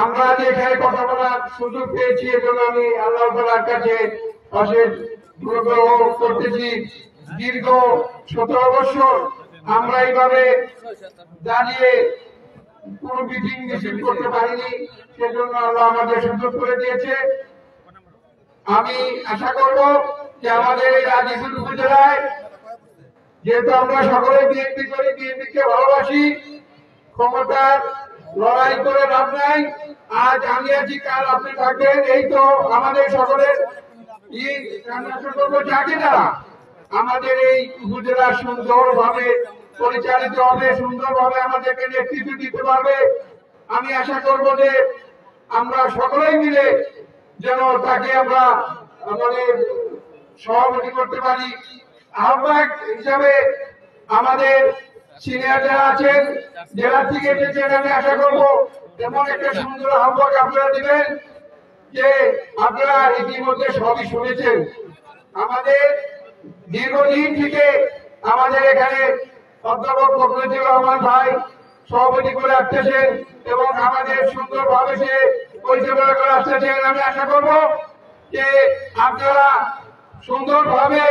আমরা যে এখানে কথা বলার সুযোগ পেয়েছি, এজন্য আমি আল্লাহ তাআলার কাছে অশেষ অনুগ্রহ করতেছি। দীর্ঘ 17 বছর আমরা এইভাবে দাঁড়িয়ে কোন মিটিং করতে পারিনি, সেজন্য আল্লাহ আমাদের সুযোগ করে দিয়েছে। আমি আশা করব যে আমাদের এই রাজীবপুর উপজেলায়, যেহেতু আমরা সকলে বিএনপি করি, বিএনপিকে ভালোবাসি, ক্ষমতার লড়াই করে লাভ নাই। আজ আমি আছি, কাল আপনি থাকবেন, এই তো আমাদের সকলের যাকে দ্বারা আমাদের এই উপজেলা সুন্দরভাবে পরিচালিত হবে, সুন্দরভাবে আমাদেরকে নেতৃত্ব দিতে পারবে। আমি আশা করব যে আমরা সকলেই মিলে যেন তাকে আমরা সভাপতি করতে পারি। আহ্বায়ক হিসাবে আমাদের সিনিয়র যারা আছেন, জেলা থেকে এসেছেন, আমি আশা করবো এমন একটা সুন্দর আহ্বায়ক আপনারা দিবেন যে আপনারা ইতিমধ্যে সবই শুনেছেন। আমাদের দীর্ঘদিন থেকে আমাদের এখানে অধ্যাপক মুখলিসুর রহমান ভাই সভাপতি করে আসতেছেন এবং আমাদের সুন্দরভাবে সে পরিচালনা করে আসতেছেন। আমি আশা করব যে আপনারা সুন্দরভাবে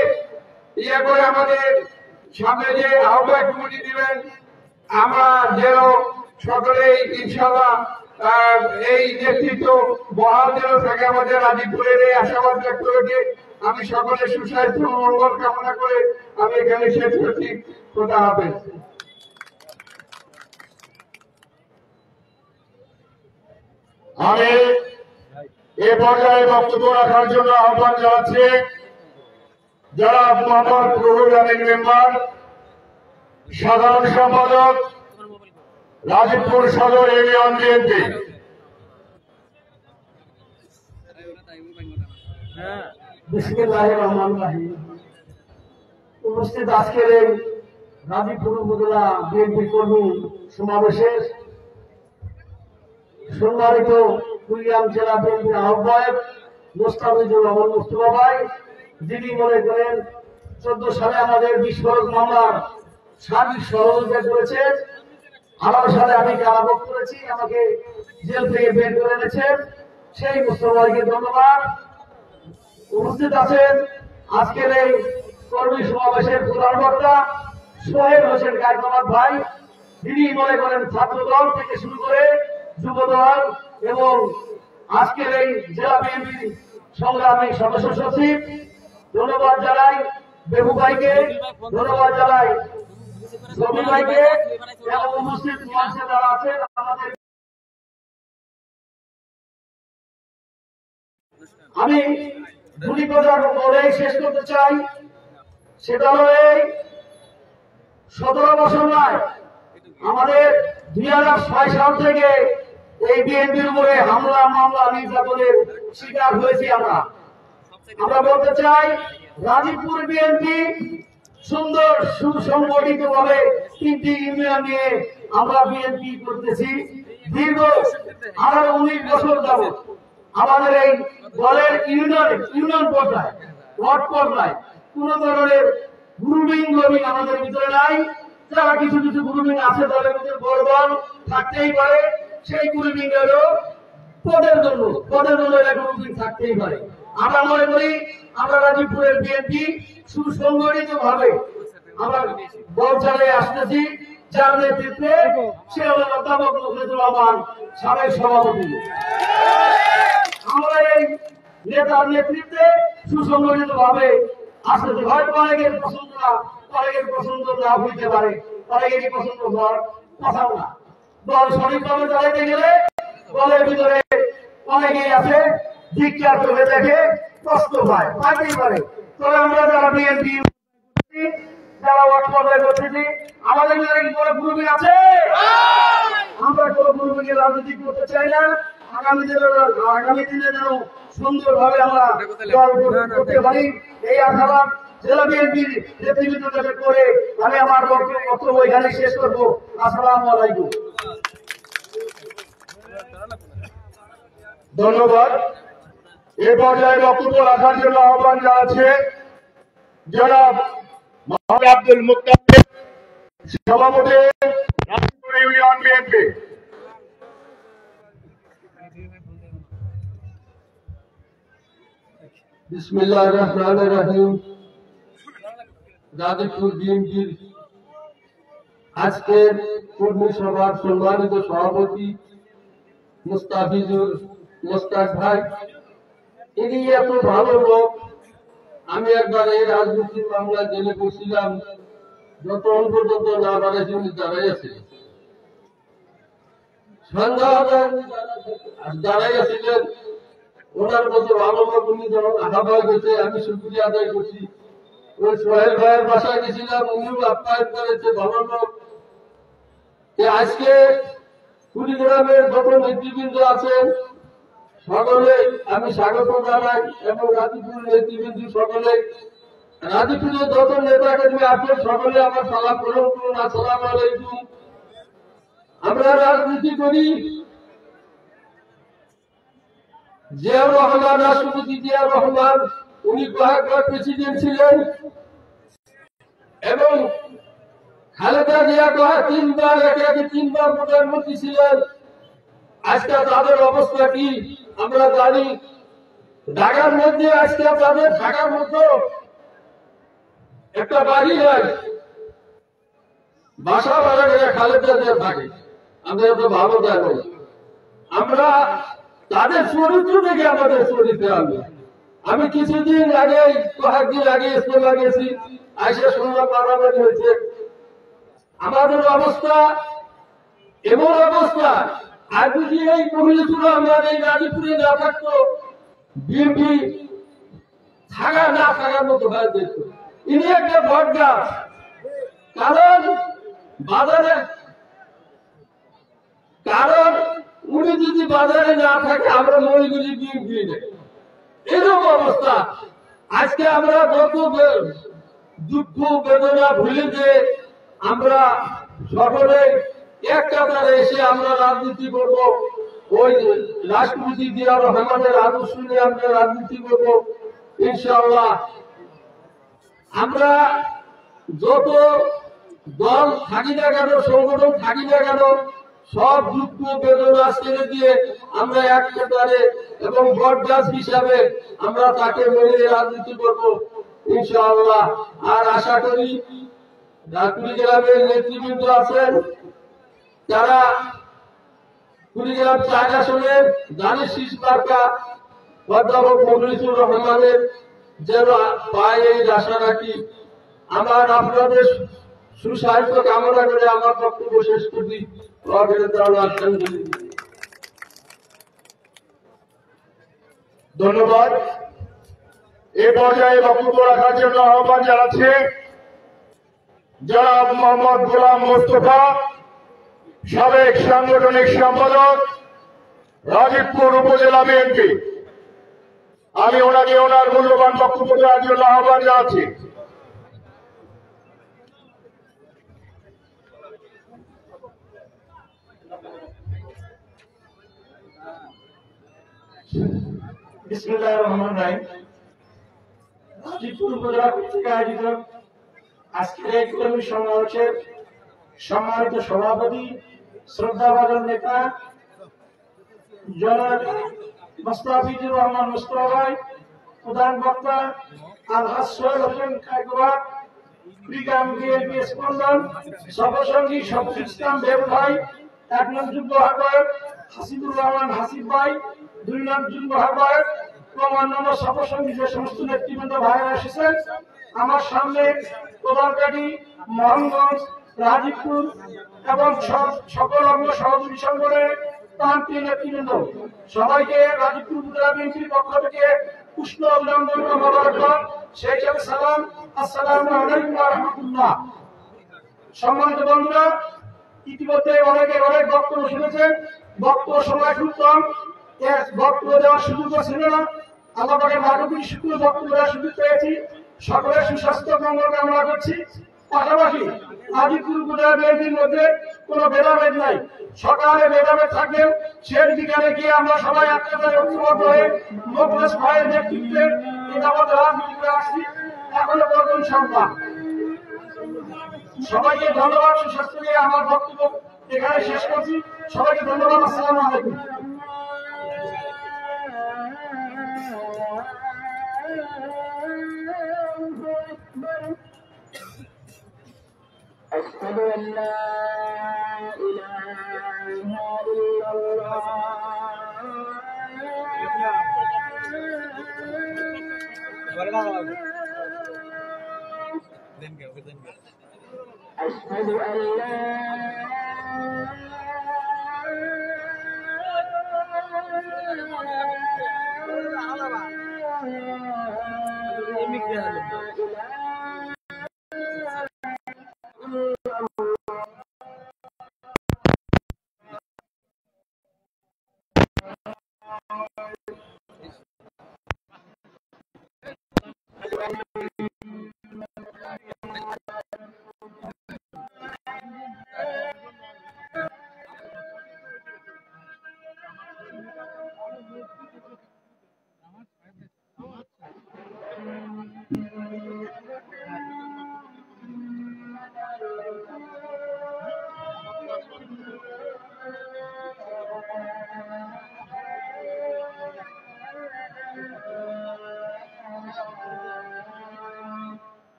করে আমাদের সামনে যে আহ্বায়ক কমিটি দিবেন, আমরা যেন সকলেই ইনশাআল্লাহ এই নেতৃত্ব বহাল যেন থাকে আমাদের রাজীবপুরের, এই আশাবাদ ব্যক্ত রেখে আমি সকলের সুস্বাস্থ্য মঙ্গল কামনা করে আমি এখানে শেষ করছি। খোদা হাফেজ। আমি এ পর্যায়ে বক্তব্য রাখার জন্য আহ্বান জানাচ্ছি জনাব মোহাম্মদ রুহুল আমিন মেম্বার, সাধারণ সম্পাদক রাজীবপুর সদর ইউনিয়ন বিএনপি। বিসমিল্লাহির রহমানির রহিম। উপস্থিত আজকের এই রাজীবপুর উপজেলা বিএনপি কর্মী সমাবেশের সম্মানিত কুড়িগ্রাম জেলা বিএনপির আহ্বায়ক মোস্তাফিজুর রহমান মুস্তফা ভাই, যিনি মনে করেন 14 সালে আমাদের বিস্ফোরক মামলার সার্বিক সহযোগিতা করেছেন। 18 সালে আমি কারাভোগ করেছি, আমাকে জেল থেকে বের করে এনেছেন, সেই মুস্তফা ভাইকে ধন্যবাদ। উপস্থিত আছেন আজকের এই কর্মী সমাবেশের প্রধান বক্তা সোহেল হোসেন কায়কোবাদ ভাই, যিনি মনে করেন ছাত্র দল থেকে শুরু করে যুব দল এবং আজকের এই জেলা বিএনপি সংগ্রামী সদস্য সচিব। ধন্যবাদ জানাই বেবু ভাইকে, ধন্যবাদ জানাই রবি ভাইকে এবং উপস্থিত মঞ্চে যারা আছেন আমাদের। আমি দুটি কথা বলেই শেষ করতে চাই, সেটা হলো এই 17 বছর নয়, আমাদের 2006 সাল থেকে এই বিএনপির উপরে হামলা মামলা নির্যাতনের শিকার হয়েছি আমরা। বলতে চাই রাজীবপুর বিএনপি সুন্দর সুসংগঠিত ভাবে 3টি ইউনিয়ন নিয়ে আমরা বিএনপি করতেছি। দীর্ঘ 18-19 বছর যাবত আমাদের এই দলের ইউনিয়ন পর্যায়ে, ওয়ার্ড পর্যায়ে কোন ধরনের গ্রুপিং লবিং আমাদের ভিতরে নাই। যারা কিছু কিছু গ্রুপিং আছে দলের ভিতরে, বড় দল থাকতেই পারে, সেই গ্রুপিং এরও পদের জন্য একটা গ্রুপিং থাকতেই পারে। আমরা মনে করি আমরা রাজীবপুরের বিএনপি সুসংগঠিত ভাবে আমরা দল চালিয়ে আসতেছি, যার নেতৃত্বে সে হল অধ্যাপক মফিজুর রহমান সাবেক সভাপতি। আমরা এই নেতার নেতৃত্বে সুসংগঠিত ভাবে আসতেছি। হয়তো অনেকের পছন্দ না হইতে পারে, অনেকেরই পছন্দ হওয়ার কথাও না। দল সঠিকভাবে চালাইতে গেলে দলের ভিতরে অনেকেই আছে ধিক্কার চোখে দেখে কষ্ট পায়, পাইতেই পারে। তবে আমরা যারা বিএনপি, যারা ওয়ার্ড পর্যায়ে করতেছি, আমাদের ভিতরে কি কোনো গ্রুপিং আছে? আমরা কোনো গ্রুপিং এর রাজনীতি করতে চাই না। আগামী দিনে যেন সুন্দরভাবে আমরা দল করতে পারি, এই আশাবাদ জেলা বিএনপির নেতৃবৃন্দ করে আমি আমার বক্তব্য এখানে শেষ করবো। আসসালামু আলাইকুম। ধন্যবাদ। এ পর্যায়ে বক্তব্য রাখার জন্য আহ্বান জানাচ্ছে জনাব মোহাম্মদ আব্দুল মুত্তাকিব, সভাপতি রাজীবপুর ইউনিয়ন বিএনপি। বিসমিল্লাহির রহমানির রহিম। রাজীবপুর বিএনপির আজকের কর্মী সভার সম্মানিত সভাপতি মোস্তাক ভাই, ইনি এত ভালো লোক। আমি একবার এই রাজনীতির মামলা জেলে বসছিলাম, যতক্ষণ পর্যন্ত না বাড়াইছি উনি দাঁড়াই আছে, সন্ধ্যা দাঁড়াই আছিলেন। ওনার মতো ভালো লোক উনি যখন আহ্বায়ক হয়েছে, আমি শুকরিয়া আদায় করছি। ওই সোহেল ভাইয়ের বাসায় গেছিলাম, উনিও আপ্যায়ন করেছে, ভালো লোক। আজকে কুড়িগ্রামের যত নেতৃবৃন্দ আছেন সকলে আমি স্বাগত জানাই, এবং রাজীবপুরের নেতৃবৃন্দ সকলে, রাজীবপুরের যত নেতা কর্মী আছেন সকলে আমার সালাম গ্রহণ করুন। আসসালামু আলাইকুম। আমরা রাজনীতি করি, জিয়াউর রহমান, রাষ্ট্রপতি জিয়াউর রহমান, উনি কয়েকবার প্রেসিডেন্ট ছিলেন, এবং খালেদা জিয়া তিনবার প্রধানমন্ত্রী ছিলেন। আজকে তাদের অবস্থা কি আমরা জানি। ঢাকার মধ্যে আজকে তাদের থাকার মতো একটা বাড়ি নাই, বাসা ভাড়া করে খালেদা জিয়া থাকে। আমরা এত ভালো জানি, আমরা তাদের চরিত্র থেকে আমাদের চরিত্রে আনবে। আমি কিছুদিন আগে, কয়েকদিন আগে ইস্তেমা গেছি, আইসা শুনলাম মারামারি হয়েছে। আমাদের অবস্থা এমন অবস্থা, আর যদি এই মহিলাগুলো আমার এই রাজীবপুরে না থাকতো, বিএনপি থাকা না থাকার মতো হয়ে যেত। ইনি একটা বট গাছ, কারণ বাজারে কারণ উনি যদি বাজারে না থাকে আমরা মহিগুলি দিয়ে নেই, এরকম অবস্থা। আজকে আমরা যত দুঃখ বেদনা ভুলে যে আমরা সকলে এক কাতারে এসে আমরা রাজনীতি করব, ওই রাষ্ট্রপতি জিয়াউর রহমানের আদর্শ নিয়ে আমরা রাজনীতি করব ইনশাআল্লাহ। আমরা যত দল থাকি না কেন, সংগঠন থাকি না কেন, সব দুঃখ বেদনা ছেড়ে দিয়ে আমরা এক কাতারে এবং বটগাছ হিসাবে আমরা তাকে মেনে রাজনীতি করব ইনশাআল্লাহ। আর আশা করি কুড়িগ্রামের নেতৃবৃন্দ আছেন, তারা কুড়িগ্রাম 4 আসনের দানের শীষ মার্কা অধ্যাপক মখলিসুর রহমানের যেন পায় এই আশা রাখি। আমার আপনাদের সুসাহিত্য কামনা করে আমার বক্তব্য শেষ করি। ধন্যবাদ। এ পর্যায়ে বক্তব্য রাখার জন্য আহ্বান জানাচ্ছে জনাব মোহাম্মদ গোলাম মোস্তফা, সাবেক সাংগঠনিক সম্পাদক, রাজীবপুর উপজেলা বিএনপি। আমি ওনাকে ওনার মূল্যবান বক্তব্য দেওয়ার জন্য আহ্বান জানাচ্ছি। বিসমিল্লাহির রহমানির রহিম। রাজীবপুর উপজেলা কর্তৃক আয়োজিত আজকের এই কর্মী সমাবেশের সম্মানিত সভাপতি, শ্রদ্ধাভাজন নেতা জনাব মোস্তাফিজুর রহমান মোস্তফা ভাই, প্রধান বক্তা আলহাজ সোহেল হোসেন খায়কুবাদ, কুড়িগ্রাম বিএনপি স্পন্দন সভাসঙ্গী শফিকুল ইসলাম বেবু ভাই, 1 নং যুগ্ম আহ্বায়ক হাসিবুর রহমান হাসিব ভাই, 2 নং যুগ্ম আহ্বায়ক এবং অন্যান্য সভাসঙ্গী যে সমস্ত নেতৃবৃন্দ ভাইরা এসেছেন, আমার সামনে প্রধানকারী মোহনগঞ্জ, রাজীবপুর এবং সকল অঙ্গ সহযোগী সংগঠনের প্রান্তীয় নেতৃবৃন্দ, সবাইকে রাজীবপুর উপজেলা বিএনপির পক্ষ থেকে উষ্ণ অভিনন্দন ও মোবারকবাদ, সেই সাথে সালাম। আসসালামু আলাইকুম ওয়া রাহমাতুল্লাহ। সম্মানিত বন্ধুরা, ইতিমধ্যে অনেকে অনেক বক্তব্য শুনেছেন, বক্তব্য সময় খুব কম, বক্তব্য দেওয়ার সুযোগও ছিল না। আল্লাহ পাকের মানবিক শুক্র বক্তব্য দেওয়ার সুযোগ পেয়েছি। সকলের সুস্বাস্থ্য মঙ্গল কামনা করছি। পাশাপাশি রাজীবপুর উপজেলা বিএনপির মধ্যে কোনো ভেদাভেদ নাই। সকালে ভেদাভেদ থাকলেও শেষ বিকালে গিয়ে আমরা সবাই একসাথে ঐক্যবদ্ধ হয়ে মোখলেস ভাইয়ের নেতৃত্বে এটাবৎ রাজনীতি করে আসছি, এখনো পর্যন্ত সম্ভব। সবাইকে ধন্যবাদ, সুস্বাস্থ্য নিয়ে আমার বক্তব্য এখানে শেষ করছি। সবাইকে ধন্যবাদ। আসসালামু আলাইকুম। أشهد أن لا إله إلا الله أشهد أن لا إله